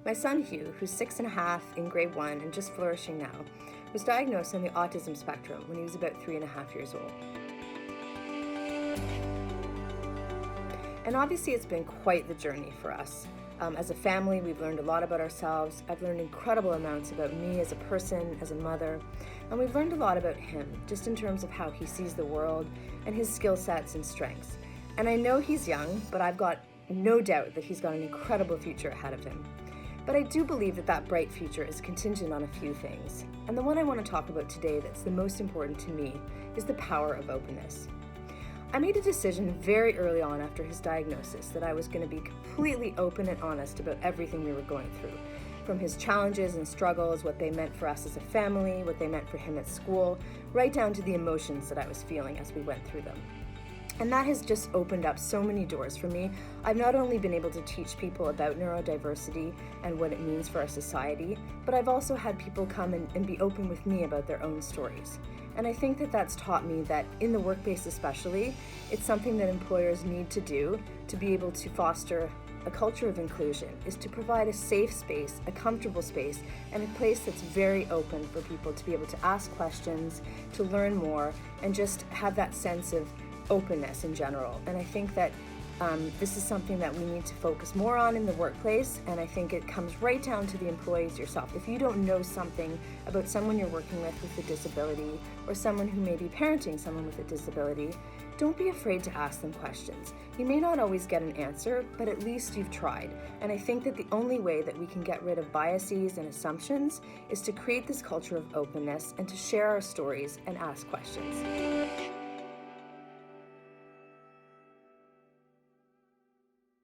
My son Hugh, who's 6.5 in grade 1 and just flourishing now, was diagnosed on the autism spectrum when he was about 3.5 years old. And obviously it's been quite the journey for us. As a family, we've learned a lot about ourselves. I've learned incredible amounts about me as a person, as a mother, and we've learned a lot about him, just in terms of how he sees the world and his skill sets and strengths. And I know he's young, but I've got no doubt that he's got an incredible future ahead of him. But I do believe that that bright future is contingent on a few things. And the one I want to talk about today that's the most important to me is the power of openness. I made a decision very early on after his diagnosis that I was going to be completely open and honest about everything we were going through, from his challenges and struggles, what they meant for us as a family, what they meant for him at school, right down to the emotions that I was feeling as we went through them. And that has just opened up so many doors for me. I've not only been able to teach people about neurodiversity and what it means for our society, but I've also had people come and be open with me about their own stories. And I think that that's taught me that in the workplace especially, it's something that employers need to do to be able to foster a culture of inclusion, is to provide a safe space, a comfortable space, and a place that's very open for people to be able to ask questions, to learn more, and just have that sense of openness in general. And I think that this is something that we need to focus more on in the workplace, and I think it comes right down to the employees yourself. If you don't know something about someone you're working with a disability, or someone who may be parenting someone with a disability, don't be afraid to ask them questions. You may not always get an answer, but at least you've tried. And I think that the only way that we can get rid of biases and assumptions is to create this culture of openness and to share our stories and ask questions.